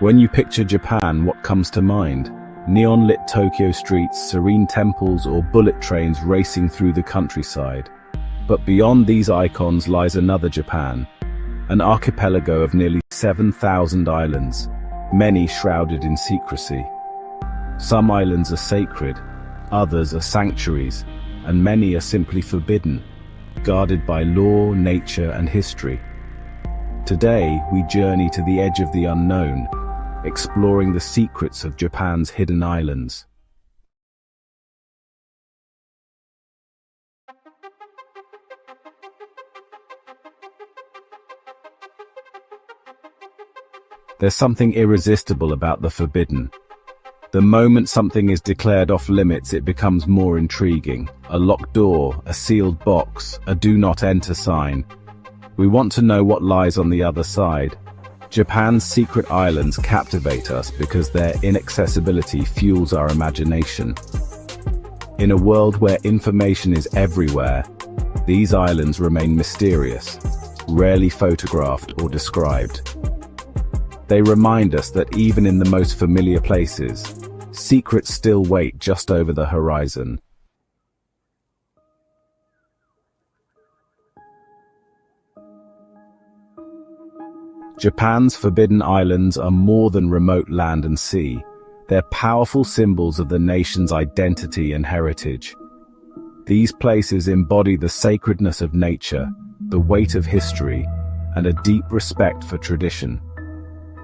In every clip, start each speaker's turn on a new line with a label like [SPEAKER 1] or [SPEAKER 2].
[SPEAKER 1] When you picture Japan, what comes to mind? Neon-lit Tokyo streets, serene temples, or bullet trains racing through the countryside. But beyond these icons lies another Japan, an archipelago of nearly 7,000 islands, many shrouded in secrecy. Some islands are sacred, others are sanctuaries, and many are simply forbidden, guarded by law, nature, and history. Today, we journey to the edge of the unknown, exploring the secrets of Japan's hidden islands. There's something irresistible about the forbidden. The moment something is declared off limits, it becomes more intriguing. A locked door, a sealed box, a do not enter sign. We want to know what lies on the other side. Japan's secret islands captivate us because their inaccessibility fuels our imagination. In a world where information is everywhere, these islands remain mysterious, rarely photographed or described. They remind us that even in the most familiar places, secrets still wait just over the horizon. Japan's forbidden islands are more than remote land and sea. They're powerful symbols of the nation's identity and heritage. These places embody the sacredness of nature, the weight of history, and a deep respect for tradition.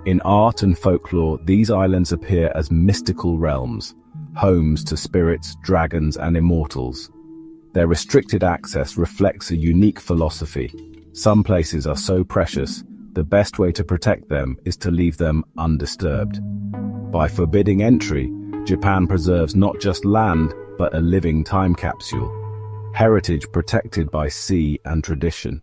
[SPEAKER 1] In art and folklore, these islands appear as mystical realms, homes to spirits, dragons, and immortals. Their restricted access reflects a unique philosophy. Some places are so precious, the best way to protect them is to leave them undisturbed. By forbidding entry, Japan preserves not just land, but a living time capsule, heritage protected by sea and tradition.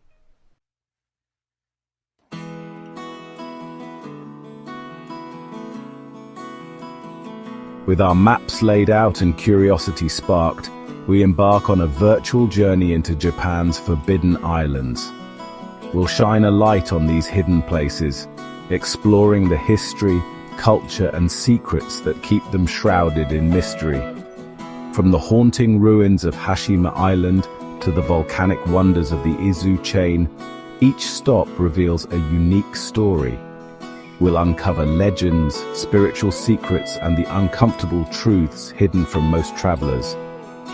[SPEAKER 1] With our maps laid out and curiosity sparked, we embark on a virtual journey into Japan's forbidden islands. We'll shine a light on these hidden places, exploring the history, culture, and secrets that keep them shrouded in mystery. From the haunting ruins of Hashima Island to the volcanic wonders of the Izu chain, each stop reveals a unique story. We'll uncover legends, spiritual secrets, and the uncomfortable truths hidden from most travelers.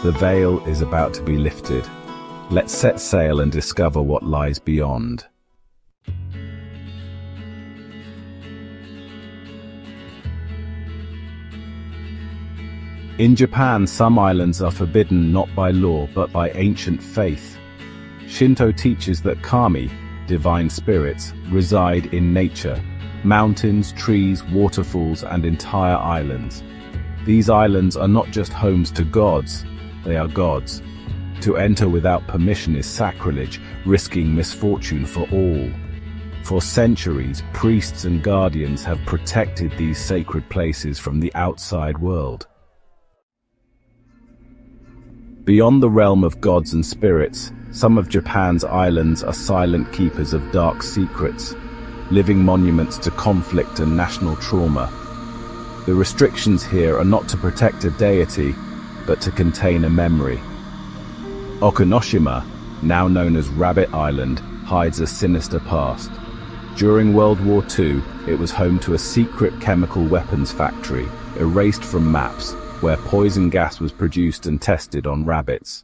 [SPEAKER 1] The veil is about to be lifted. Let's set sail and discover what lies beyond. In Japan, some islands are forbidden not by law but by ancient faith. Shinto teaches that kami, divine spirits, reside in nature. Mountains, trees, waterfalls, and entire islands. These islands are not just homes to gods, they are gods. To enter without permission is sacrilege, risking misfortune for all. For centuries, priests and guardians have protected these sacred places from the outside world. Beyond the realm of gods and spirits, some of Japan's islands are silent keepers of dark secrets, living monuments to conflict and national trauma. The restrictions here are not to protect a deity, but to contain a memory. Okinoshima, now known as Rabbit Island, hides a sinister past. During World War II, it was home to a secret chemical weapons factory, erased from maps, where poison gas was produced and tested on rabbits.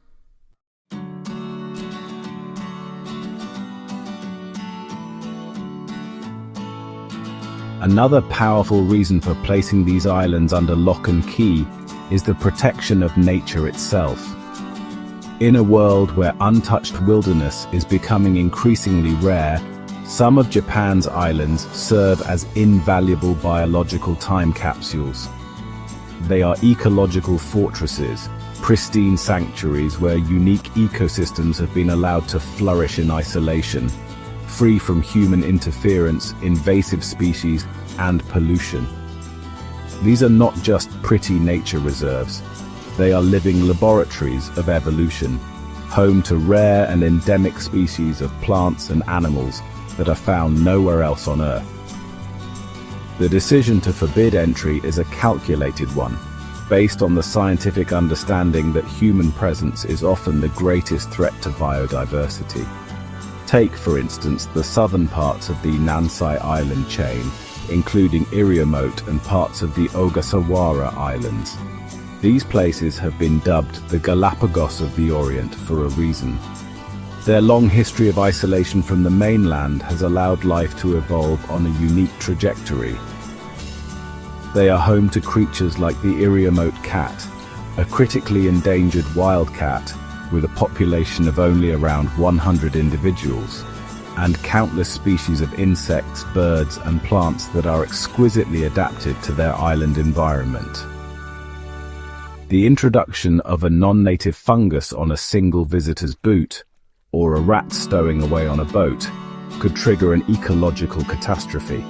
[SPEAKER 1] Another powerful reason for placing these islands under lock and key is the protection of nature itself. In a world where untouched wilderness is becoming increasingly rare, some of Japan's islands serve as invaluable biological time capsules. They are ecological fortresses, pristine sanctuaries where unique ecosystems have been allowed to flourish in isolation, free from human interference, invasive species, and pollution. These are not just pretty nature reserves. They are living laboratories of evolution, home to rare and endemic species of plants and animals that are found nowhere else on Earth. The decision to forbid entry is a calculated one, based on the scientific understanding that human presence is often the greatest threat to biodiversity. Take, for instance, the southern parts of the Nansei Island chain, including Iriomote and parts of the Ogasawara Islands. These places have been dubbed the Galapagos of the Orient for a reason. Their long history of isolation from the mainland has allowed life to evolve on a unique trajectory. They are home to creatures like the Iriomote cat, a critically endangered wild cat with a population of only around 100 individuals, and countless species of insects, birds, and plants that are exquisitely adapted to their island environment. The introduction of a non-native fungus on a single visitor's boot, or a rat stowing away on a boat, could trigger an ecological catastrophe,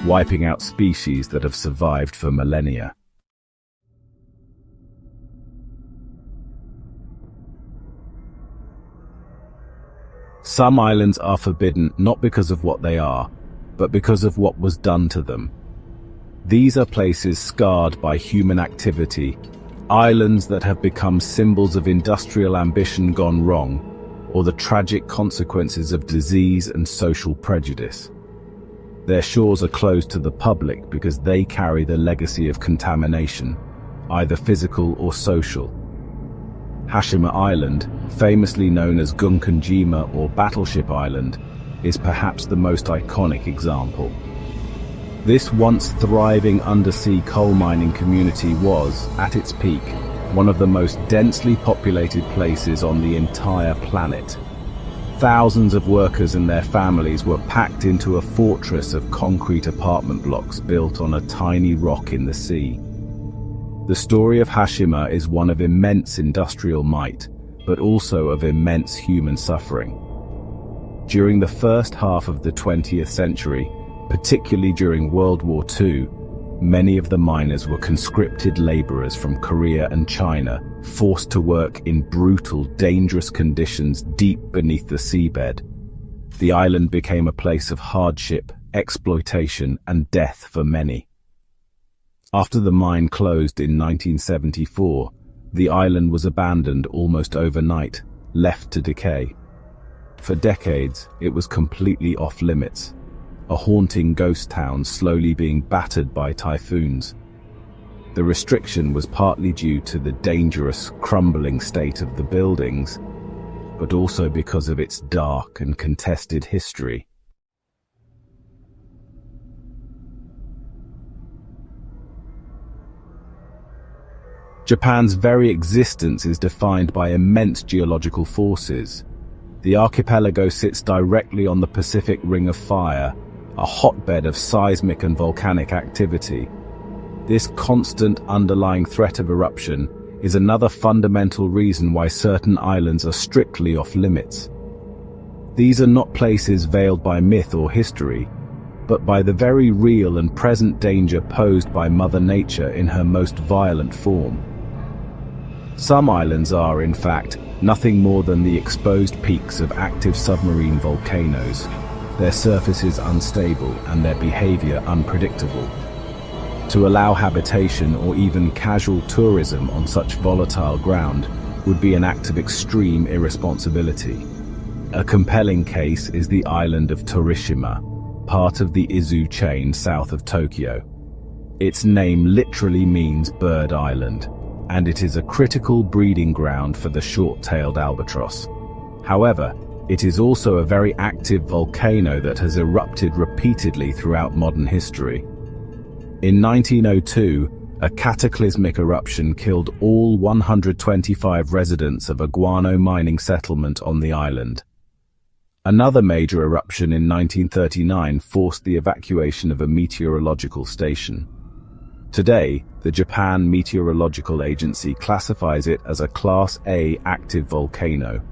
[SPEAKER 1] wiping out species that have survived for millennia. Some islands are forbidden not because of what they are, but because of what was done to them. These are places scarred by human activity, islands that have become symbols of industrial ambition gone wrong, or the tragic consequences of disease and social prejudice. Their shores are closed to the public because they carry the legacy of contamination, either physical or social. Hashima Island, famously known as Gunkanjima or Battleship Island, is perhaps the most iconic example. This once thriving undersea coal mining community was, at its peak, one of the most densely populated places on the entire planet. Thousands of workers and their families were packed into a fortress of concrete apartment blocks built on a tiny rock in the sea. The story of Hashima is one of immense industrial might, but also of immense human suffering. During the first half of the 20th century, particularly during World War II, many of the miners were conscripted laborers from Korea and China, forced to work in brutal, dangerous conditions deep beneath the seabed. The island became a place of hardship, exploitation, and death for many. After the mine closed in 1974, the island was abandoned almost overnight, left to decay. For decades, it was completely off-limits, a haunting ghost town slowly being battered by typhoons. The restriction was partly due to the dangerous, crumbling state of the buildings, but also because of its dark and contested history. Japan's very existence is defined by immense geological forces. The archipelago sits directly on the Pacific Ring of Fire, a hotbed of seismic and volcanic activity. This constant underlying threat of eruption is another fundamental reason why certain islands are strictly off-limits. These are not places veiled by myth or history, but by the very real and present danger posed by Mother Nature in her most violent form. Some islands are, in fact, nothing more than the exposed peaks of active submarine volcanoes, their surfaces unstable and their behavior unpredictable. To allow habitation or even casual tourism on such volatile ground would be an act of extreme irresponsibility. A compelling case is the island of Torishima, part of the Izu chain south of Tokyo. Its name literally means bird island, and it is a critical breeding ground for the short-tailed albatross. However, it is also a very active volcano that has erupted repeatedly throughout modern history. In 1902, a cataclysmic eruption killed all 125 residents of a guano mining settlement on the island. Another major eruption in 1939 forced the evacuation of a meteorological station. Today, the Japan Meteorological Agency classifies it as a Class A active volcano,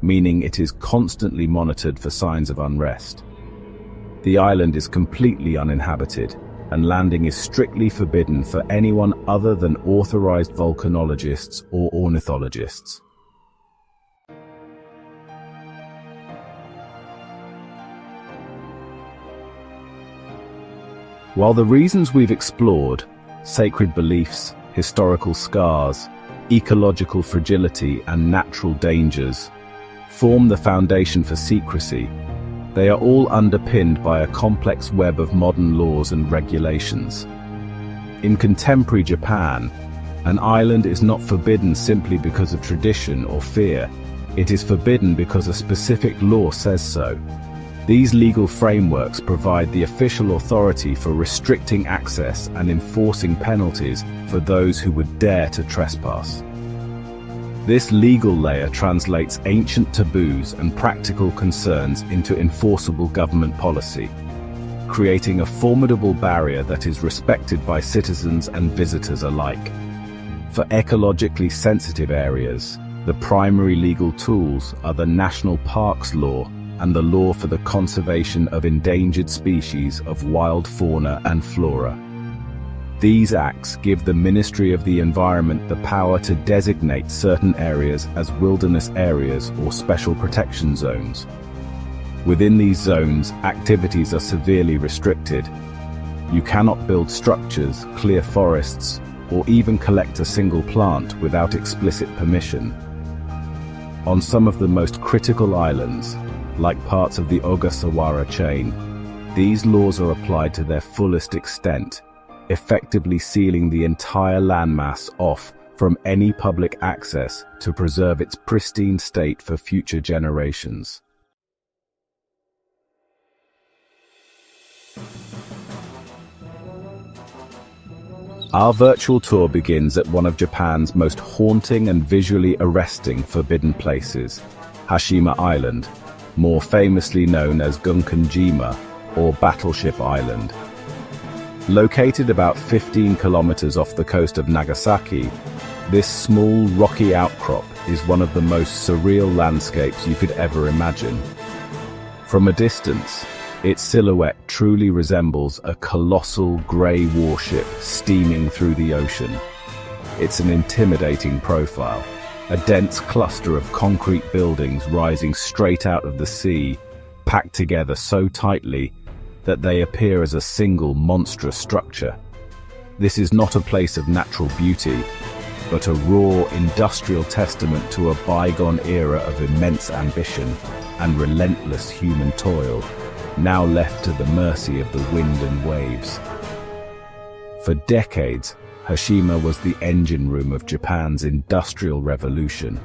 [SPEAKER 1] meaning it is constantly monitored for signs of unrest. The island is completely uninhabited, and landing is strictly forbidden for anyone other than authorized volcanologists or ornithologists. While the reasons we've explored, sacred beliefs, historical scars, ecological fragility, and natural dangers, form the foundation for secrecy, they are all underpinned by a complex web of modern laws and regulations. In contemporary Japan, an island is not forbidden simply because of tradition or fear. It is forbidden because a specific law says so. These legal frameworks provide the official authority for restricting access and enforcing penalties for those who would dare to trespass. This legal layer translates ancient taboos and practical concerns into enforceable government policy, creating a formidable barrier that is respected by citizens and visitors alike. For ecologically sensitive areas, the primary legal tools are the National Parks Law and the law for the conservation of endangered species of wild fauna and flora. These acts give the Ministry of the Environment the power to designate certain areas as wilderness areas or special protection zones. Within these zones, activities are severely restricted. You cannot build structures, clear forests, or even collect a single plant without explicit permission. On some of the most critical islands, like parts of the Ogasawara chain, these laws are applied to their fullest extent, effectively sealing the entire landmass off from any public access to preserve its pristine state for future generations. Our virtual tour begins at one of Japan's most haunting and visually arresting forbidden places, Hashima Island, more famously known as Gunkanjima, or Battleship Island. Located about 15 kilometers off the coast of Nagasaki, this small rocky outcrop is one of the most surreal landscapes you could ever imagine. From a distance, its silhouette truly resembles a colossal grey warship steaming through the ocean. It's an intimidating profile, a dense cluster of concrete buildings rising straight out of the sea, packed together so tightly that they appear as a single monstrous structure. This is not a place of natural beauty, but a raw industrial testament to a bygone era of immense ambition and relentless human toil, now left to the mercy of the wind and waves. For decades, Hashima was the engine room of Japan's industrial revolution.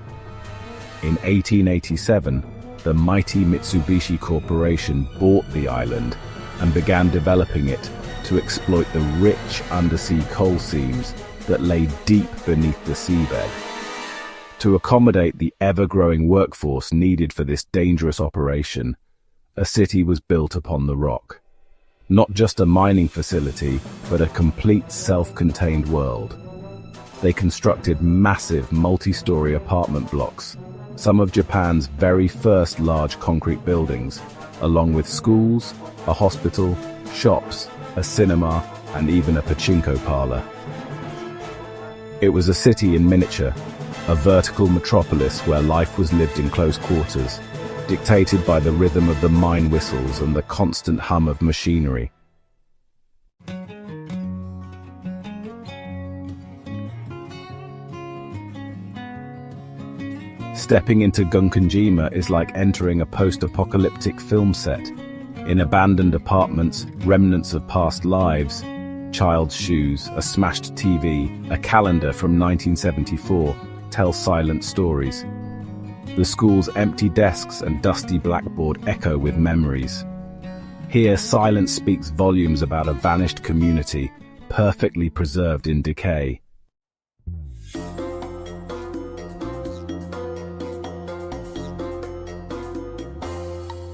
[SPEAKER 1] In 1887, the mighty Mitsubishi Corporation bought the island and began developing it to exploit the rich undersea coal seams that lay deep beneath the seabed. To accommodate the ever-growing workforce needed for this dangerous operation, a city was built upon the rock. Not just a mining facility, but a complete self-contained world. They constructed massive multi-story apartment blocks, some of Japan's very first large concrete buildings, along with schools, a hospital, shops, a cinema, and even a pachinko parlor. It was a city in miniature, a vertical metropolis where life was lived in close quarters, dictated by the rhythm of the mine whistles and the constant hum of machinery. Stepping into Gunkanjima is like entering a post-apocalyptic film set. In abandoned apartments, remnants of past lives, child's shoes, a smashed TV, a calendar from 1974 tell silent stories. The school's empty desks and dusty blackboard echo with memories. Here, silence speaks volumes about a vanished community, perfectly preserved in decay.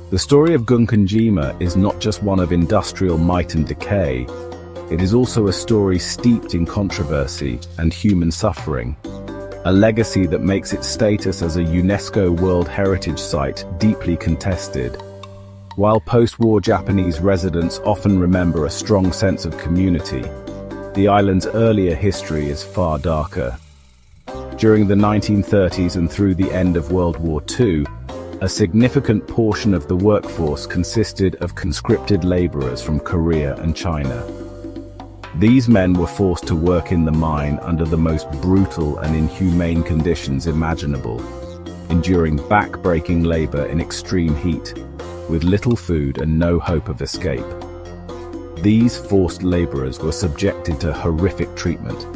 [SPEAKER 1] The story of Gunkanjima is not just one of industrial might and decay. It is also a story steeped in controversy and human suffering. A legacy that makes its status as a UNESCO World Heritage Site deeply contested. While post-war Japanese residents often remember a strong sense of community, the island's earlier history is far darker. During the 1930s and through the end of World War II, a significant portion of the workforce consisted of conscripted laborers from Korea and China. These men were forced to work in the mine under the most brutal and inhumane conditions imaginable, enduring back-breaking labor in extreme heat, with little food and no hope of escape. These forced laborers were subjected to horrific treatment.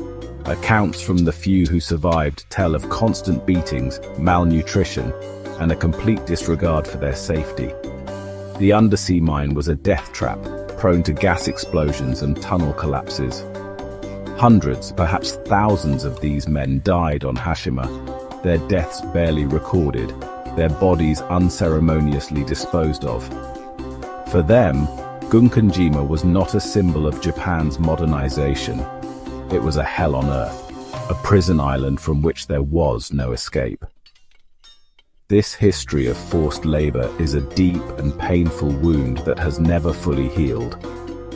[SPEAKER 1] Accounts from the few who survived tell of constant beatings, malnutrition, and a complete disregard for their safety. The undersea mine was a death trap, prone to gas explosions and tunnel collapses. Hundreds, perhaps thousands of these men died on Hashima, their deaths barely recorded, their bodies unceremoniously disposed of. For them, Gunkanjima was not a symbol of Japan's modernization. It was a hell on earth, a prison island from which there was no escape. This history of forced labor is a deep and painful wound that has never fully healed,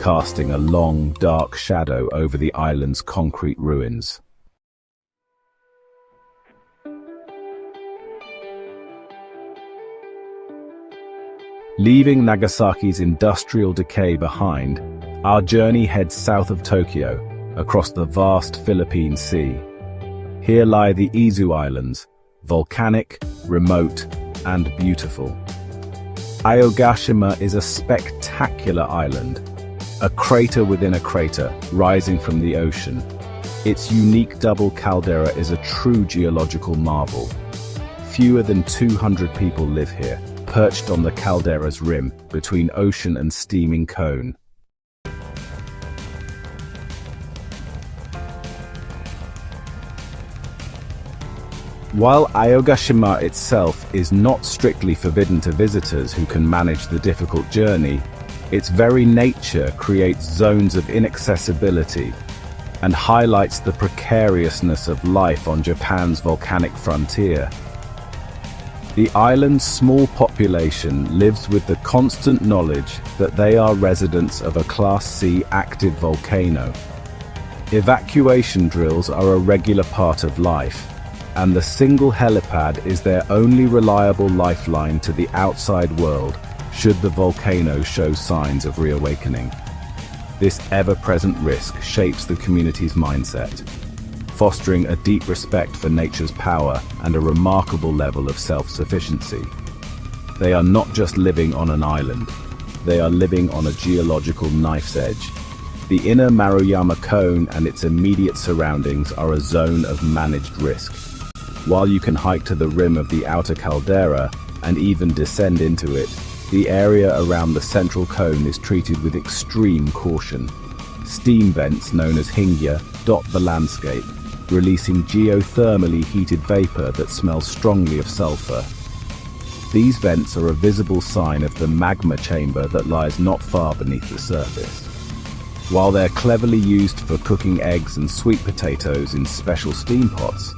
[SPEAKER 1] casting a long, dark shadow over the island's concrete ruins. Leaving Nagasaki's industrial decay behind, our journey heads south of Tokyo, across the vast Philippine Sea. Here lie the Izu Islands, volcanic, remote, and beautiful. Aogashima is a spectacular island, a crater within a crater, rising from the ocean. Its unique double caldera is a true geological marvel. Fewer than 200 people live here, perched on the caldera's rim, between ocean and steaming cone. While Aogashima itself is not strictly forbidden to visitors who can manage the difficult journey, its very nature creates zones of inaccessibility and highlights the precariousness of life on Japan's volcanic frontier. The island's small population lives with the constant knowledge that they are residents of a Class C active volcano. Evacuation drills are a regular part of life, and the single helipad is their only reliable lifeline to the outside world should the volcano show signs of reawakening. This ever-present risk shapes the community's mindset, fostering a deep respect for nature's power and a remarkable level of self-sufficiency. They are not just living on an island, they are living on a geological knife's edge. The inner Maruyama cone and its immediate surroundings are a zone of managed risk. While you can hike to the rim of the outer caldera and even descend into it, the area around the central cone is treated with extreme caution. Steam vents known as hingya dot the landscape, releasing geothermally heated vapor that smells strongly of sulfur. These vents are a visible sign of the magma chamber that lies not far beneath the surface. While they're cleverly used for cooking eggs and sweet potatoes in special steam pots,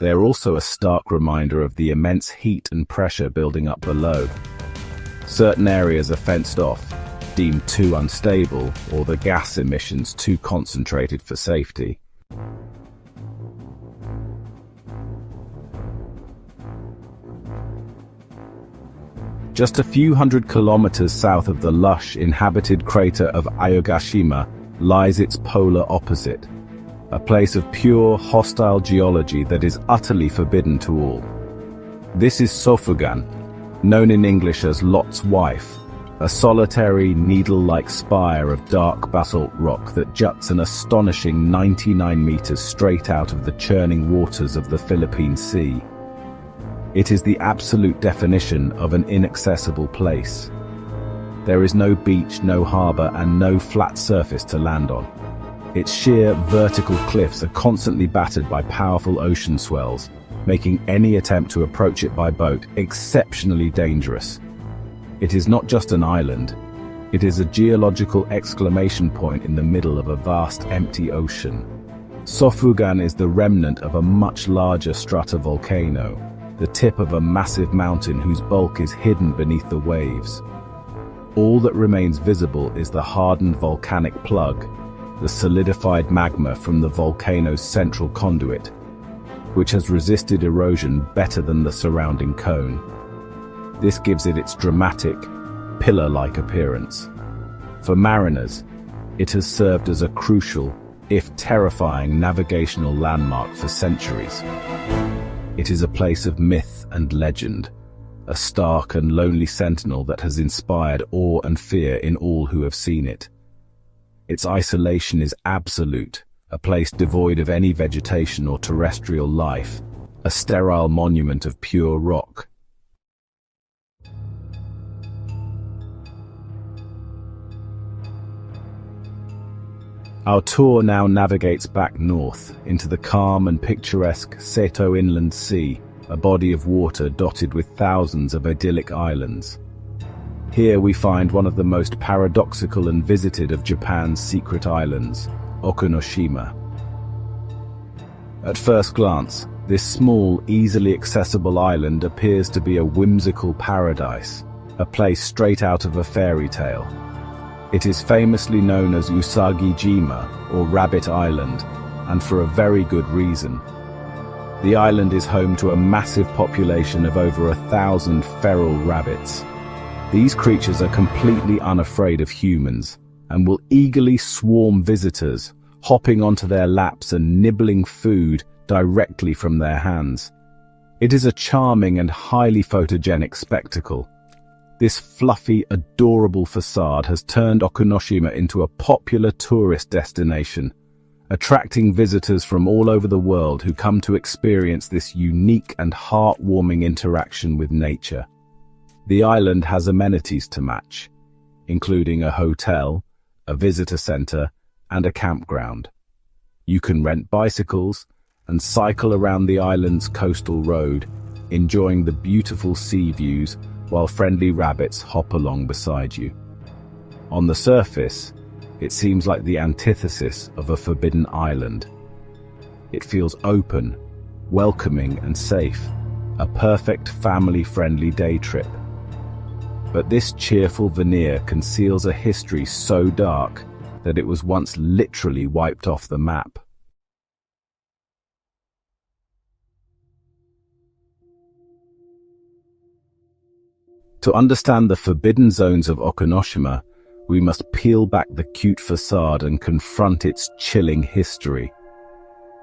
[SPEAKER 1] they're also a stark reminder of the immense heat and pressure building up below. Certain areas are fenced off, deemed too unstable, or the gas emissions too concentrated for safety. Just a few hundred kilometers south of the lush, inhabited crater of Aogashima lies its polar opposite, a place of pure, hostile geology that is utterly forbidden to all. This is Sofugan, known in English as Lot's Wife, a solitary, needle-like spire of dark basalt rock that juts an astonishing 99 meters straight out of the churning waters of the Philippine Sea. It is the absolute definition of an inaccessible place. There is no beach, no harbor, and no flat surface to land on. Its sheer, vertical cliffs are constantly battered by powerful ocean swells, making any attempt to approach it by boat exceptionally dangerous. It is not just an island, it is a geological exclamation point in the middle of a vast empty ocean. Sofugan is the remnant of a much larger stratovolcano, the tip of a massive mountain whose bulk is hidden beneath the waves. All that remains visible is the hardened volcanic plug, the solidified magma from the volcano's central conduit, which has resisted erosion better than the surrounding cone. This gives it its dramatic, pillar-like appearance. For mariners, It has served as a crucial, if terrifying, navigational landmark for centuries. It is a place of myth and legend, a stark and lonely sentinel that has inspired awe and fear in all who have seen it. Its isolation is absolute, a place devoid of any vegetation or terrestrial life, a sterile monument of pure rock. Our tour now navigates back north into the calm and picturesque Seto Inland Sea, a body of water dotted with thousands of idyllic islands. Here we find one of the most paradoxical and visited of Japan's secret islands, Okinoshima. At first glance, this small, easily accessible island appears to be a whimsical paradise, a place straight out of a fairy tale. It is famously known as Usagi-jima, or Rabbit Island, and for a very good reason. The island is home to a massive population of over 1,000 feral rabbits. These creatures are completely unafraid of humans, and will eagerly swarm visitors, hopping onto their laps and nibbling food directly from their hands. It is a charming and highly photogenic spectacle. This fluffy, adorable facade has turned Okinoshima into a popular tourist destination, attracting visitors from all over the world who come to experience this unique and heartwarming interaction with nature. The island has amenities to match, including a hotel, a visitor center, and a campground. You can rent bicycles and cycle around the island's coastal road, enjoying the beautiful sea views while friendly rabbits hop along beside you. On the surface, it seems like the antithesis of a forbidden island. It feels open, welcoming and safe, a perfect family-friendly day trip. But this cheerful veneer conceals a history so dark that it was once literally wiped off the map. To understand the forbidden zones of Okinoshima, we must peel back the cute facade and confront its chilling history.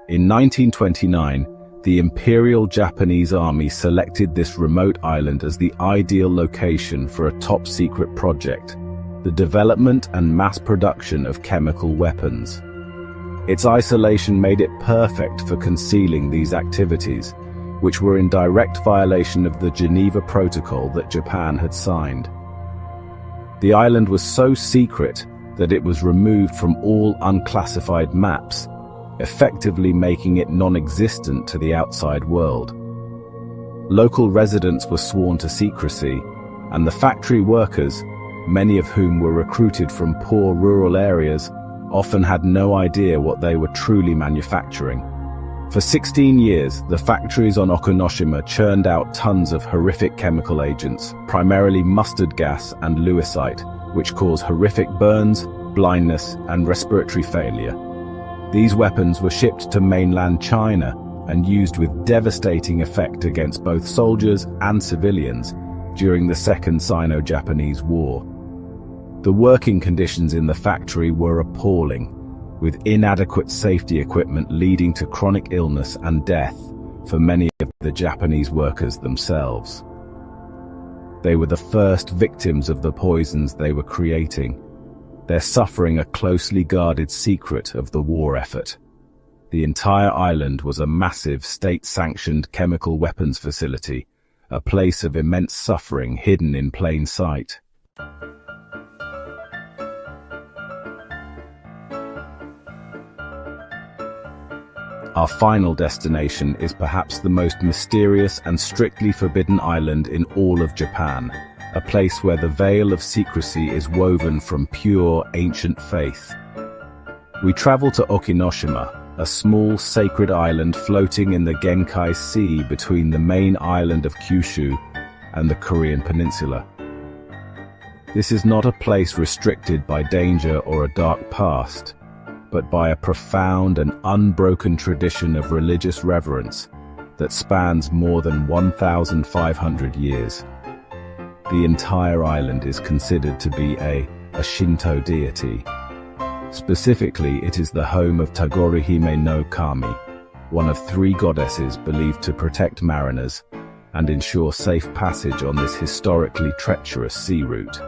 [SPEAKER 1] In 1929, the Imperial Japanese Army selected this remote island as the ideal location for a top-secret project, the development and mass production of chemical weapons. Its isolation made it perfect for concealing these activities, which were in direct violation of the Geneva Protocol that Japan had signed. The island was so secret that it was removed from all unclassified maps, effectively making it non-existent to the outside world. Local residents were sworn to secrecy, and the factory workers, many of whom were recruited from poor rural areas, often had no idea what they were truly manufacturing. For 16 years, the factories on Okinoshima churned out tons of horrific chemical agents, primarily mustard gas and lewisite, which cause horrific burns, blindness, and respiratory failure. These weapons were shipped to mainland China and used with devastating effect against both soldiers and civilians during the Second Sino-Japanese War. The working conditions in the factory were appalling, with inadequate safety equipment leading to chronic illness and death for many of the Japanese workers themselves. They were the first victims of the poisons they were creating, their suffering a closely guarded secret of the war effort. The entire island was a massive state-sanctioned chemical weapons facility, a place of immense suffering hidden in plain sight. Our final destination is perhaps the most mysterious and strictly forbidden island in all of Japan, a place where the veil of secrecy is woven from pure ancient faith. We travel to Okinoshima, a small sacred island floating in the Genkai Sea between the main island of Kyushu and the Korean peninsula. This is not a place restricted by danger or a dark past, but by a profound and unbroken tradition of religious reverence that spans more than 1,500 years. The entire island is considered to be a Shinto deity, Specifically, it is the home of Tagorihime no Kami, one of 3 goddesses believed to protect mariners and ensure safe passage on this historically treacherous sea route.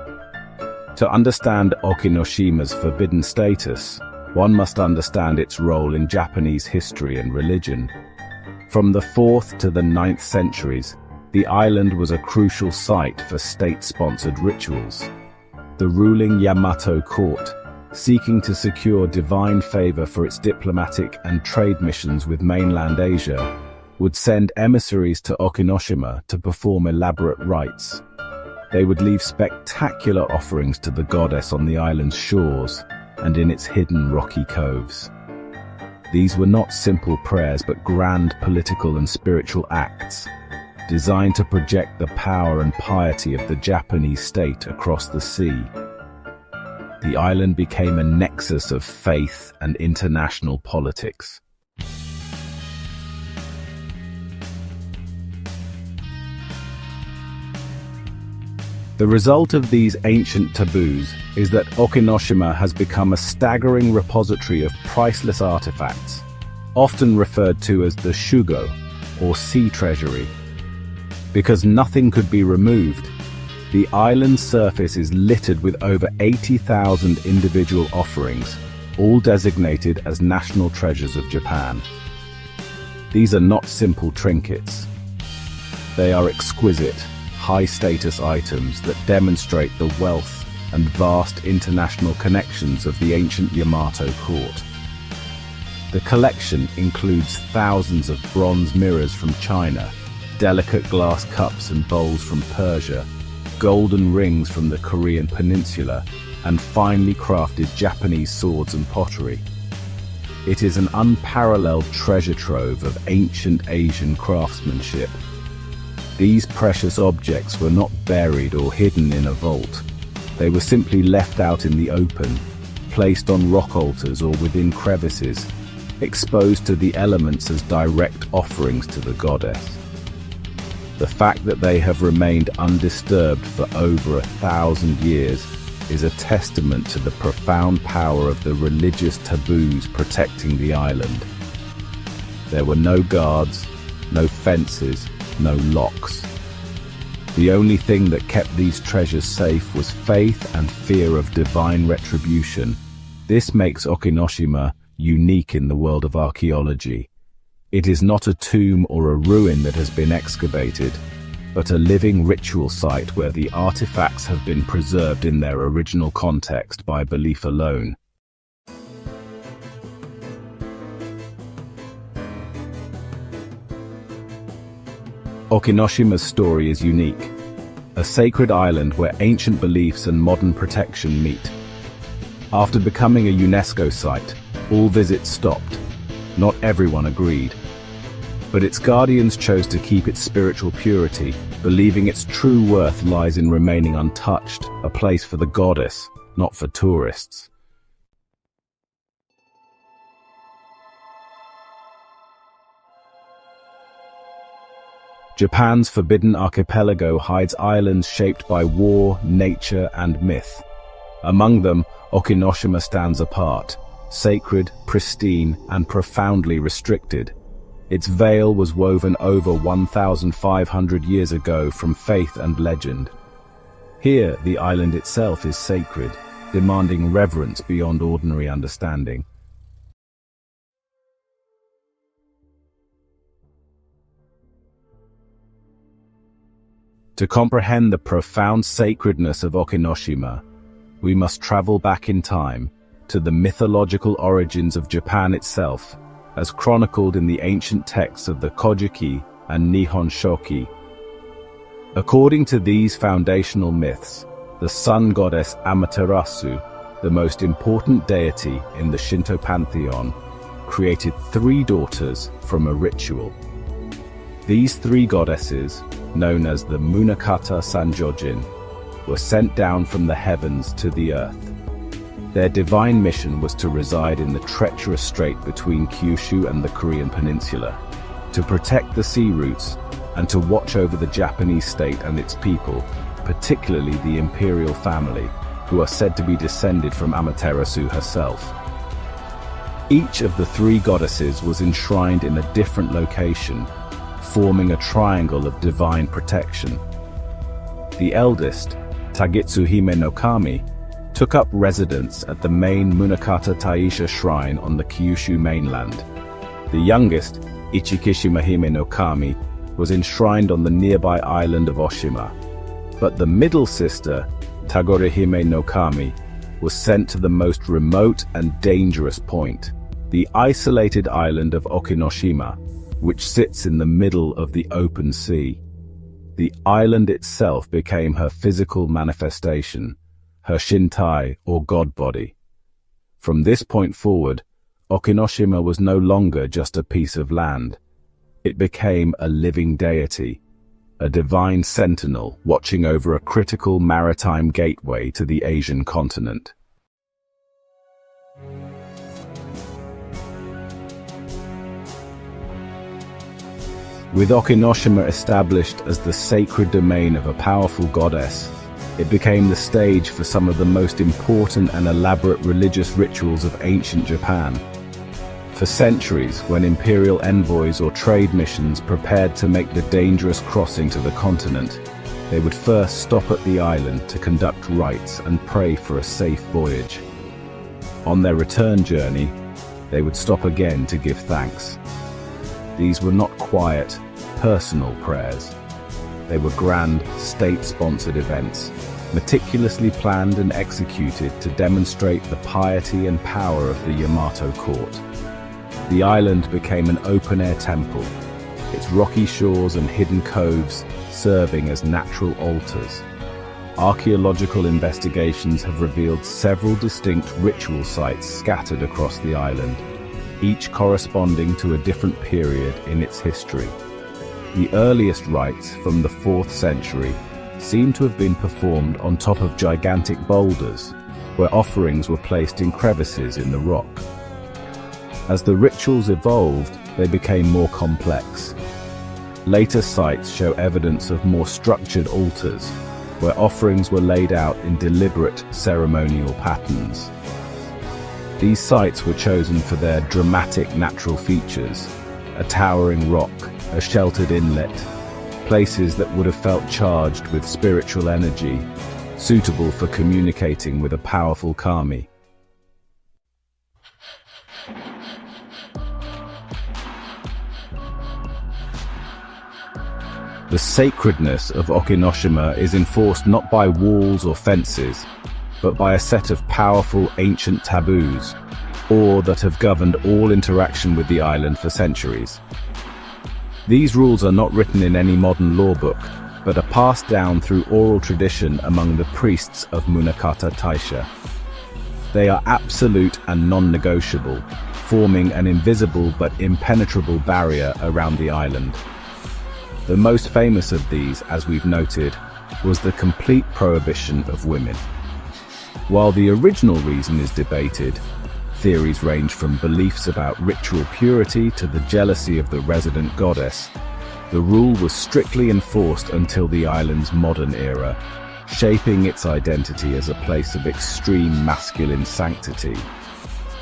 [SPEAKER 1] To understand Okinoshima's forbidden status, one must understand its role in Japanese history and religion. From the 4th to the 9th centuries, the island was a crucial site for state-sponsored rituals. The ruling Yamato court, seeking to secure divine favor for its diplomatic and trade missions with mainland Asia, would send emissaries to Okinoshima to perform elaborate rites. They would leave spectacular offerings to the goddess on the island's shores and in its hidden rocky coves. These were not simple prayers but grand political and spiritual acts, designed to project the power and piety of the Japanese state across the sea. The island became a nexus of faith and international politics. The result of these ancient taboos is that Okinoshima has become a staggering repository of priceless artifacts, often referred to as the shugo, or sea treasury. Because nothing could be removed, the island's surface is littered with over 80,000 individual offerings, all designated as national treasures of Japan. These are not simple trinkets. They are exquisite, high-status items that demonstrate the wealth and vast international connections of the ancient Yamato court. The collection includes thousands of bronze mirrors from China, delicate glass cups and bowls from Persia, golden rings from the Korean peninsula, and finely crafted Japanese swords and pottery. It is an unparalleled treasure trove of ancient Asian craftsmanship. These precious objects were not buried or hidden in a vault. They were simply left out in the open, placed on rock altars or within crevices, exposed to the elements as direct offerings to the goddess. The fact that they have remained undisturbed for over 1,000 years is a testament to the profound power of the religious taboos protecting the island. There were no guards, no fences, no locks. The only thing that kept these treasures safe was faith and fear of divine retribution. This makes Okinoshima unique in the world of archaeology. It is not a tomb or a ruin that has been excavated, but a living ritual site where the artifacts have been preserved in their original context by belief alone. Okinoshima's story is unique, a sacred island where ancient beliefs and modern protection meet. After becoming a UNESCO site, all visits stopped. Not everyone agreed. But its guardians chose to keep its spiritual purity, believing its true worth lies in remaining untouched, a place for the goddess, not for tourists. Japan's forbidden archipelago hides islands shaped by war, nature, and myth. Among them, Okinoshima stands apart, sacred, pristine, and profoundly restricted. Its veil was woven over 1,500 years ago from faith and legend. Here, the island itself is sacred, demanding reverence beyond ordinary understanding. To comprehend the profound sacredness of Okinoshima, we must travel back in time to the mythological origins of Japan itself, as chronicled in the ancient texts of the Kojiki and Nihon Shoki. According to these foundational myths, the sun goddess Amaterasu, the most important deity in the Shinto pantheon, created 3 daughters from a ritual. These 3 goddesses, known as the Munakata Sanjojin, were sent down from the heavens to the earth. Their divine mission was to reside in the treacherous strait between Kyushu and the Korean peninsula, to protect the sea routes, and to watch over the Japanese state and its people, particularly the imperial family, who are said to be descended from Amaterasu herself. Each of the three goddesses was enshrined in a different location, forming a triangle of divine protection. The eldest, Tagitsuhime no Kami, took up residence at the main Munakata Taisha shrine on the Kyushu mainland. The youngest, Ichikishima Hime no Kami, was enshrined on the nearby island of Oshima. But the middle sister, Tagore Hime no Kami, was sent to the most remote and dangerous point, the isolated island of Okinoshima, which sits in the middle of the open sea. The island itself became her physical manifestation, her Shintai or god body. From this point forward, Okinoshima was no longer just a piece of land. It became a living deity, a divine sentinel watching over a critical maritime gateway to the Asian continent. With Okinoshima established as the sacred domain of a powerful goddess, it became the stage for some of the most important and elaborate religious rituals of ancient Japan. For centuries, when imperial envoys or trade missions prepared to make the dangerous crossing to the continent, they would first stop at the island to conduct rites and pray for a safe voyage. On their return journey, they would stop again to give thanks. These were not quiet, personal prayers. They were grand, state-sponsored events, meticulously planned and executed to demonstrate the piety and power of the Yamato court. The island became an open-air temple, its rocky shores and hidden coves serving as natural altars. Archaeological investigations have revealed several distinct ritual sites scattered across the island, each corresponding to a different period in its history. The earliest rites, from the 4th century, seem to have been performed on top of gigantic boulders, where offerings were placed in crevices in the rock. As the rituals evolved, they became more complex. Later sites show evidence of more structured altars, where offerings were laid out in deliberate ceremonial patterns. These sites were chosen for their dramatic natural features, a towering rock, a sheltered inlet, places that would have felt charged with spiritual energy, suitable for communicating with a powerful kami. The sacredness of Okinoshima is enforced not by walls or fences, but by a set of powerful ancient taboos, or that have governed all interaction with the island for centuries. These rules are not written in any modern law book, but are passed down through oral tradition among the priests of Munakata Taisha. They are absolute and non-negotiable, forming an invisible but impenetrable barrier around the island. The most famous of these, as we've noted, was the complete prohibition of women. While the original reason is debated, theories range from beliefs about ritual purity to the jealousy of the resident goddess. The rule was strictly enforced until the island's modern era, shaping its identity as a place of extreme masculine sanctity.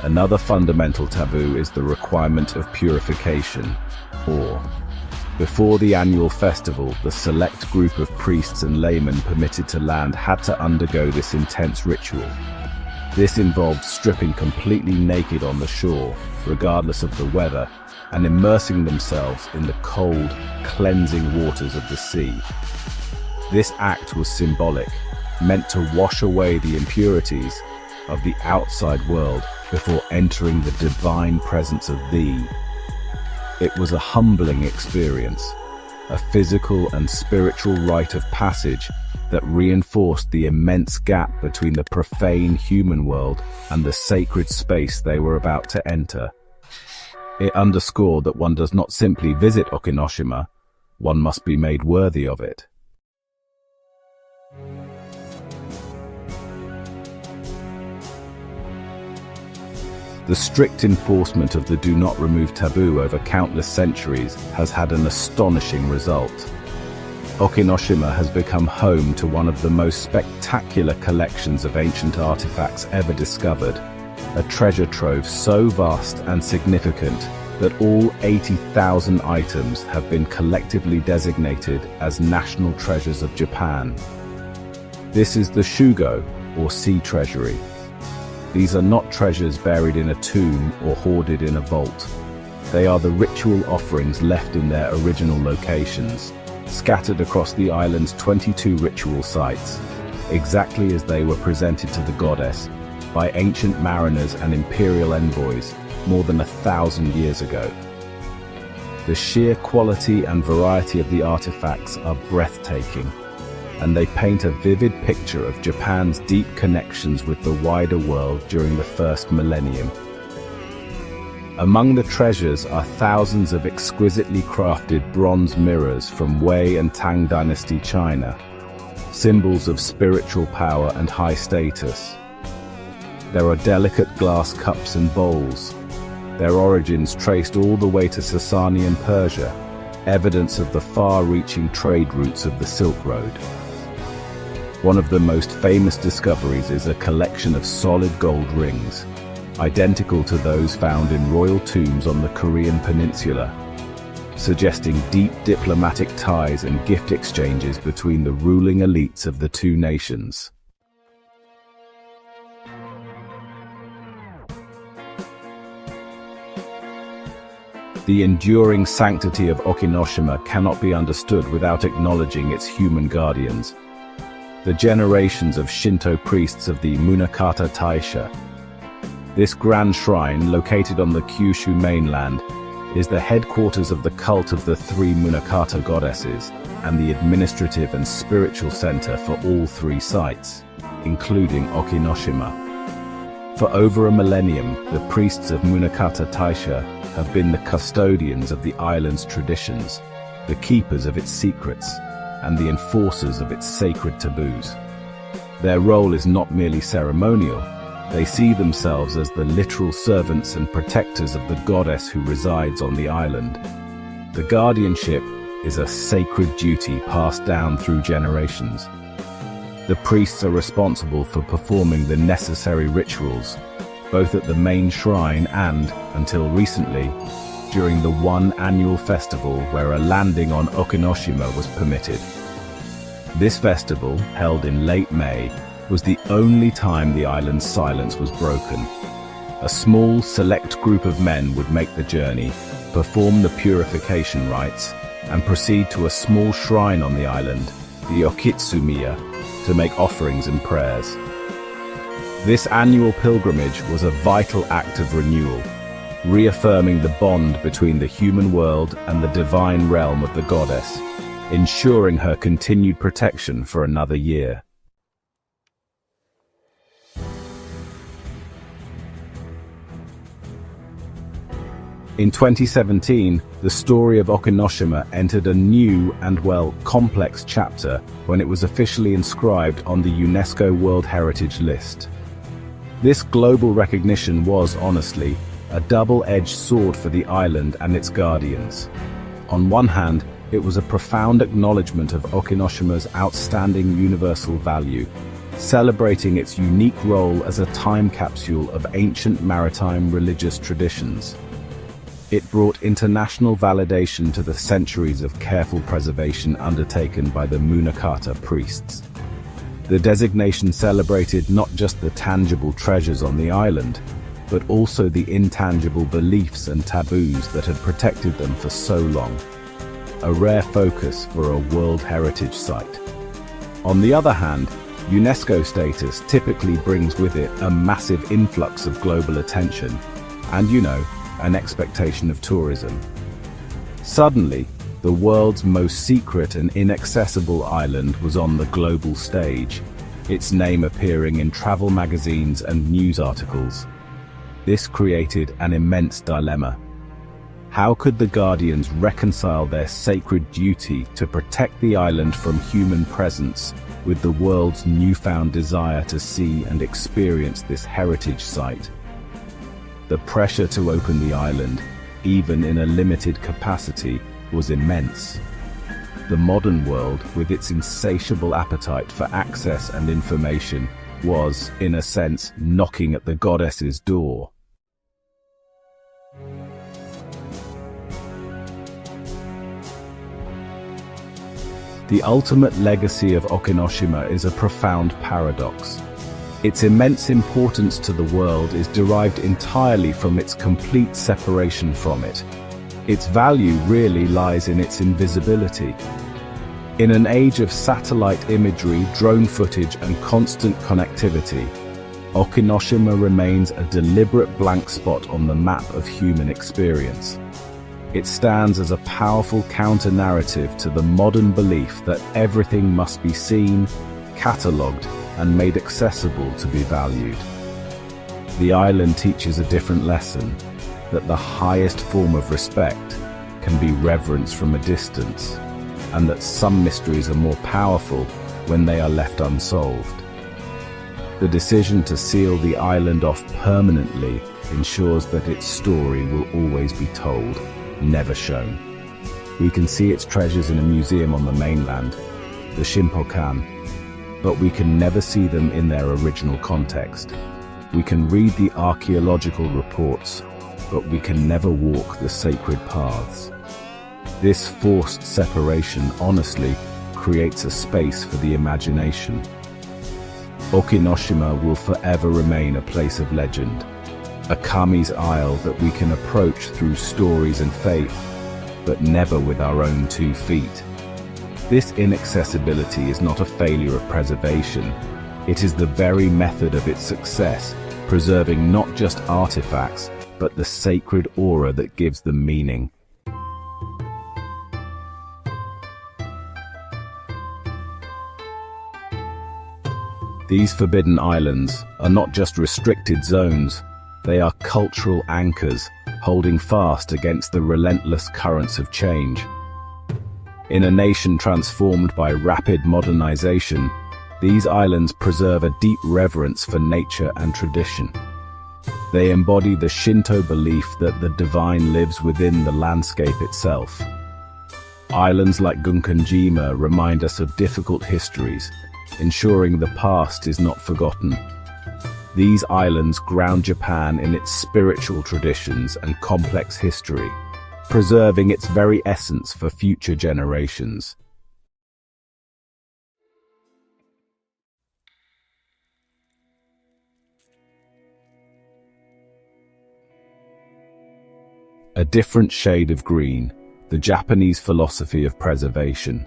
[SPEAKER 1] Another fundamental taboo is the requirement of purification, or before the annual festival, the select group of priests and laymen permitted to land had to undergo this intense ritual. This involved stripping completely naked on the shore, regardless of the weather, and immersing themselves in the cold, cleansing waters of the sea. This act was symbolic, meant to wash away the impurities of the outside world before entering the divine presence of thee. It was a humbling experience, a physical and spiritual rite of passage that reinforced the immense gap between the profane human world and the sacred space they were about to enter. It underscored that one does not simply visit Okinoshima, one must be made worthy of it. The strict enforcement of the do not remove taboo over countless centuries has had an astonishing result. Okinoshima has become home to one of the most spectacular collections of ancient artifacts ever discovered, a treasure trove so vast and significant that all 80,000 items have been collectively designated as national treasures of Japan. This is the Shugo, or sea treasury. These are not treasures buried in a tomb or hoarded in a vault. They are the ritual offerings left in their original locations, scattered across the island's 22 ritual sites, exactly as they were presented to the goddess by ancient mariners and imperial envoys more than 1,000 years ago. The sheer quality and variety of the artifacts are breathtaking, and they paint a vivid picture of Japan's deep connections with the wider world during the first millennium. Among the treasures are thousands of exquisitely crafted bronze mirrors from Wei and Tang Dynasty China, symbols of spiritual power and high status. There are delicate glass cups and bowls, their origins traced all the way to Sasanian Persia, evidence of the far-reaching trade routes of the Silk Road. One of the most famous discoveries is a collection of solid gold rings, identical to those found in royal tombs on the Korean peninsula, suggesting deep diplomatic ties and gift exchanges between the ruling elites of the two nations. The enduring sanctity of Okinoshima cannot be understood without acknowledging its human guardians. The generations of Shinto priests of the Munakata Taisha. This grand shrine, located on the Kyushu mainland, is the headquarters of the cult of the three Munakata goddesses and the administrative and spiritual center for all three sites, including Okinoshima. For over a millennium, the priests of Munakata Taisha have been the custodians of the island's traditions, the keepers of its secrets, and the enforcers of its sacred taboos. Their role is not merely ceremonial. They see themselves as the literal servants and protectors of the goddess who resides on the island. The guardianship is a sacred duty passed down through generations. The priests are responsible for performing the necessary rituals, both at the main shrine and, until recently, during the one annual festival where a landing on Okinoshima was permitted. This festival, held in late May, was the only time the island's silence was broken. A small, select group of men would make the journey, perform the purification rites, and proceed to a small shrine on the island, the Okitsumiya, to make offerings and prayers. This annual pilgrimage was a vital act of renewal, reaffirming the bond between the human world and the divine realm of the goddess, ensuring her continued protection for another year. In 2017, the story of Okinoshima entered a new and, complex chapter when it was officially inscribed on the UNESCO World Heritage List. This global recognition was, honestly, a double-edged sword for the island and its guardians. On one hand, it was a profound acknowledgement of Okinoshima's outstanding universal value, celebrating its unique role as a time capsule of ancient maritime religious traditions. It brought international validation to the centuries of careful preservation undertaken by the Munakata priests. The designation celebrated not just the tangible treasures on the island, but also the intangible beliefs and taboos that had protected them for so long. A rare focus for a World Heritage Site. On the other hand, UNESCO status typically brings with it a massive influx of global attention and, an expectation of tourism. Suddenly, the world's most secret and inaccessible island was on the global stage, its name appearing in travel magazines and news articles. This created an immense dilemma. How could the Guardians reconcile their sacred duty to protect the island from human presence with the world's newfound desire to see and experience this heritage site? The pressure to open the island, even in a limited capacity, was immense. The modern world, with its insatiable appetite for access and information, was, in a sense, knocking at the goddess's door. The ultimate legacy of Okinoshima is a profound paradox. Its immense importance to the world is derived entirely from its complete separation from it. Its value really lies in its invisibility. In an age of satellite imagery, drone footage, and constant connectivity, Okinoshima remains a deliberate blank spot on the map of human experience. It stands as a powerful counter-narrative to the modern belief that everything must be seen, catalogued, and made accessible to be valued. The island teaches a different lesson, that the highest form of respect can be reverence from a distance, and that some mysteries are more powerful when they are left unsolved. The decision to seal the island off permanently ensures that its story will always be told, never shown. We can see its treasures in a museum on the mainland, the Shinto, but we can never see them in their original context. We can read the archaeological reports, but we can never walk the sacred paths. This forced separation, honestly, creates a space for the imagination. Okinoshima will forever remain a place of legend, a Kami's Isle that we can approach through stories and faith, but never with our own 2 feet. This inaccessibility is not a failure of preservation. It is the very method of its success, preserving not just artifacts, but the sacred aura that gives them meaning. These forbidden islands are not just restricted zones, they are cultural anchors, holding fast against the relentless currents of change. In a nation transformed by rapid modernization, these islands preserve a deep reverence for nature and tradition. They embody the Shinto belief that the divine lives within the landscape itself. Islands like Gunkanjima remind us of difficult histories, ensuring the past is not forgotten. These islands ground Japan in its spiritual traditions and complex history, preserving its very essence for future generations. A different shade of green, the Japanese philosophy of preservation.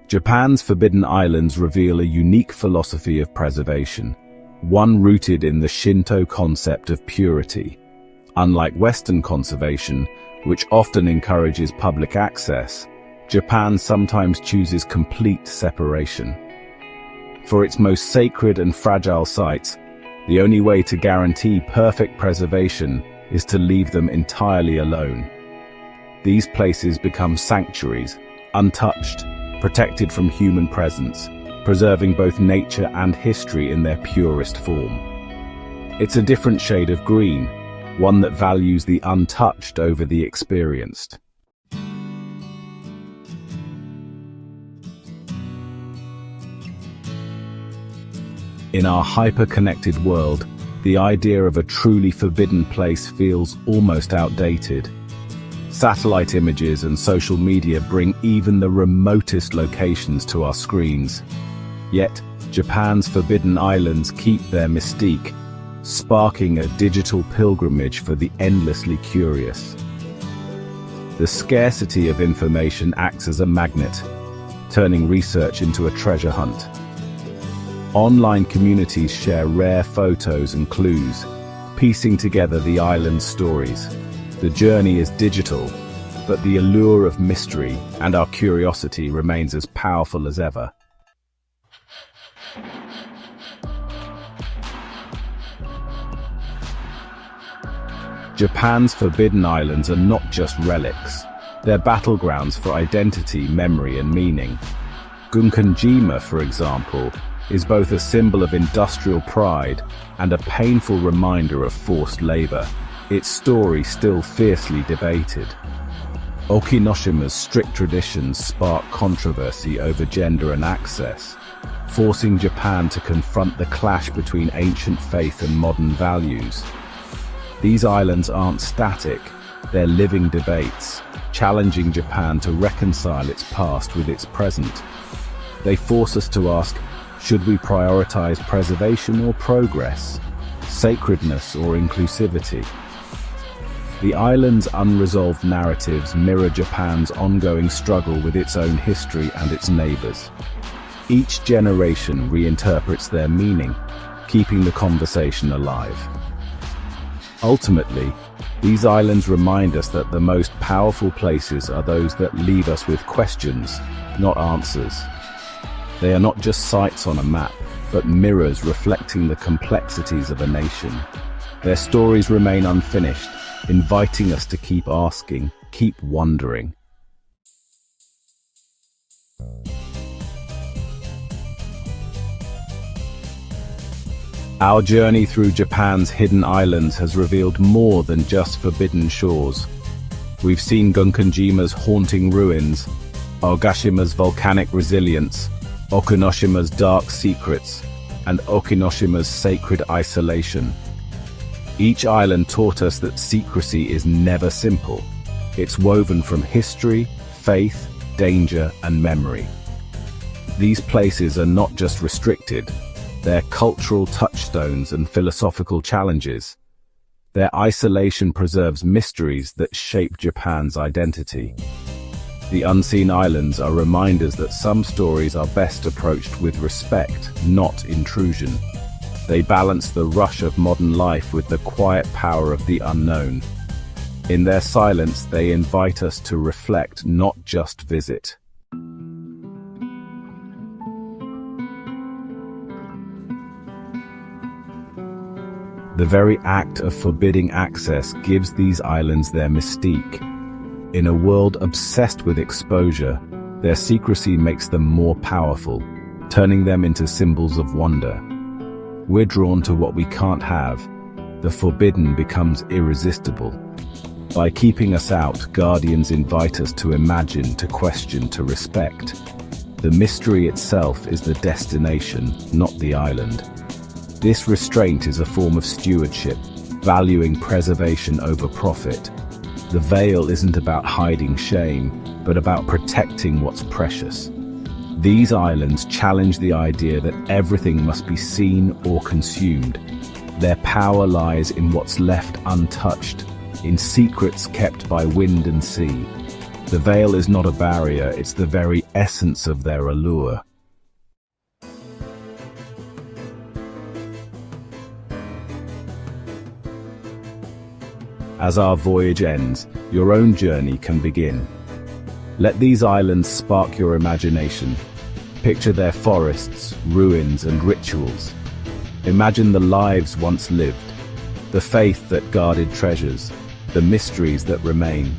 [SPEAKER 1] Japan's forbidden islands reveal a unique philosophy of preservation, one rooted in the Shinto concept of purity. Unlike Western conservation, which often encourages public access, Japan sometimes chooses complete separation. For its most sacred and fragile sites, the only way to guarantee perfect preservation is to leave them entirely alone. These places become sanctuaries, untouched, protected from human presence, preserving both nature and history in their purest form. It's a different shade of green, one that values the untouched over the experienced. In our hyper-connected world, the idea of a truly forbidden place feels almost outdated. Satellite images and social media bring even the remotest locations to our screens. Yet, Japan's forbidden islands keep their mystique, sparking a digital pilgrimage for the endlessly curious. The scarcity of information acts as a magnet, turning research into a treasure hunt. Online communities share rare photos and clues, piecing together the island's stories. The journey is digital, but the allure of mystery and our curiosity remains as powerful as ever. Japan's forbidden islands are not just relics. They're battlegrounds for identity, memory, and meaning. Gunkanjima, for example, is both a symbol of industrial pride and a painful reminder of forced labor, its story still fiercely debated. Okinoshima's strict traditions spark controversy over gender and access, forcing Japan to confront the clash between ancient faith and modern values. These islands aren't static, they're living debates, challenging Japan to reconcile its past with its present. They force us to ask, should we prioritize preservation or progress, sacredness or inclusivity? The island's unresolved narratives mirror Japan's ongoing struggle with its own history and its neighbors. Each generation reinterprets their meaning, keeping the conversation alive. Ultimately, these islands remind us that the most powerful places are those that leave us with questions, not answers. They are not just sites on a map, but mirrors reflecting the complexities of a nation. Their stories remain unfinished, inviting us to keep asking, keep wondering. Our journey through Japan's hidden islands has revealed more than just forbidden shores. We've seen Gunkanjima's haunting ruins, Ogashima's volcanic resilience, Okinoshima's dark secrets, and Okinoshima's sacred isolation. Each island taught us that secrecy is never simple. It's woven from history, faith, danger, and memory. These places are not just restricted, they're cultural touchstones and philosophical challenges. Their isolation preserves mysteries that shape Japan's identity. The unseen islands are reminders that some stories are best approached with respect, not intrusion. They balance the rush of modern life with the quiet power of the unknown. In their silence, they invite us to reflect, not just visit. The very act of forbidding access gives these islands their mystique. In a world obsessed with exposure, their secrecy makes them more powerful, turning them into symbols of wonder. We're drawn to what we can't have. The forbidden becomes irresistible. By keeping us out, guardians invite us to imagine, to question, to respect. The mystery itself is the destination, not the island. This restraint is a form of stewardship, valuing preservation over profit. The veil isn't about hiding shame, but about protecting what's precious. These islands challenge the idea that everything must be seen or consumed. Their power lies in what's left untouched, in secrets kept by wind and sea. The veil is not a barrier, it's the very essence of their allure. As our voyage ends, your own journey can begin. Let these islands spark your imagination. Picture their forests, ruins, and rituals. Imagine the lives once lived, the faith that guarded treasures, the mysteries that remain.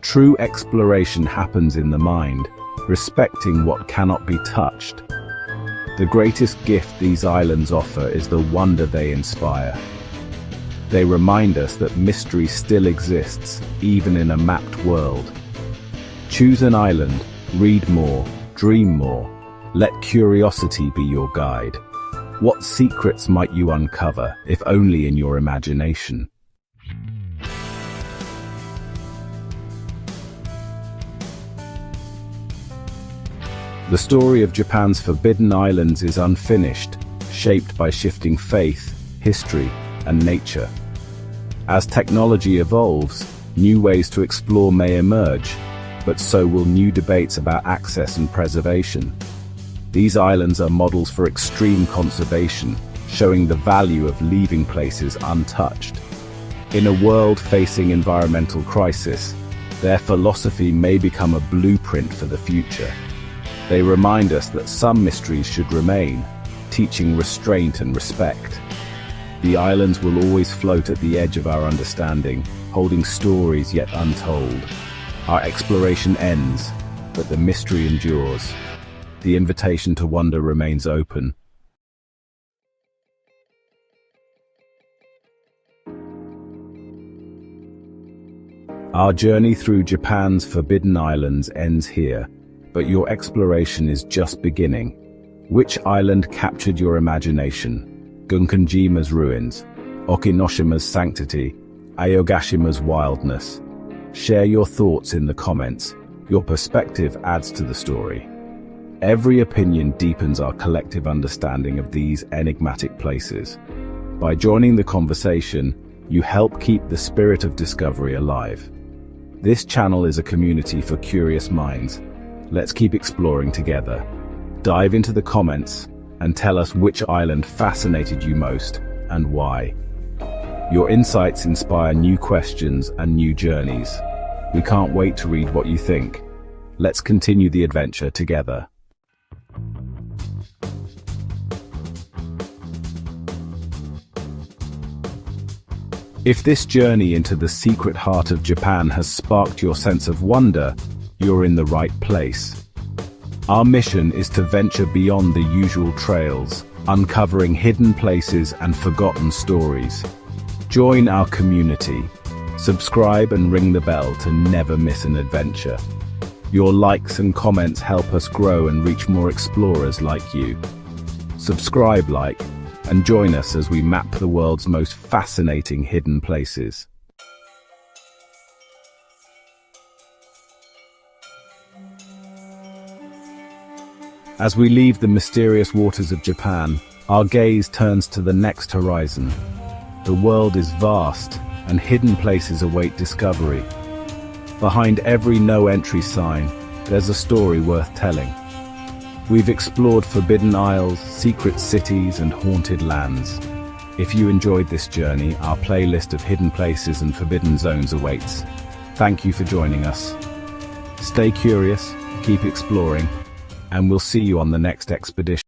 [SPEAKER 1] True exploration happens in the mind, respecting what cannot be touched. The greatest gift these islands offer is the wonder they inspire. They remind us that mystery still exists, even in a mapped world. Choose an island, read more, dream more. Let curiosity be your guide. What secrets might you uncover, if only in your imagination? The story of Japan's forbidden islands is unfinished, shaped by shifting faith, history, and nature. As technology evolves, new ways to explore may emerge, but so will new debates about access and preservation. These islands are models for extreme conservation, showing the value of leaving places untouched. In a world facing environmental crisis, their philosophy may become a blueprint for the future. They remind us that some mysteries should remain, teaching restraint and respect. The islands will always float at the edge of our understanding, holding stories yet untold. Our exploration ends, but the mystery endures. The invitation to wonder remains open. Our journey through Japan's Forbidden Islands ends here, but your exploration is just beginning. Which island captured your imagination? Gunkanjima's ruins, Okinoshima's sanctity, Aogashima's wildness. Share your thoughts in the comments. Your perspective adds to the story. Every opinion deepens our collective understanding of these enigmatic places. By joining the conversation, you help keep the spirit of discovery alive. This channel is a community for curious minds. Let's keep exploring together. Dive into the comments and tell us which island fascinated you most and why. Your insights inspire new questions and new journeys. We can't wait to read what you think. Let's continue the adventure together. If this journey into the secret heart of Japan has sparked your sense of wonder, you're in the right place. Our mission is to venture beyond the usual trails, uncovering hidden places and forgotten stories. Join our community. Subscribe and ring the bell to never miss an adventure. Your likes and comments help us grow and reach more explorers like you. Subscribe, like, and join us as we map the world's most fascinating hidden places. As we leave the mysterious waters of Japan, our gaze turns to the next horizon. The world is vast, and hidden places await discovery. Behind every no-entry sign, there's a story worth telling. We've explored forbidden isles, secret cities, and haunted lands. If you enjoyed this journey, our playlist of hidden places and forbidden zones awaits. Thank you for joining us. Stay curious, keep exploring, and we'll see you on the next expedition.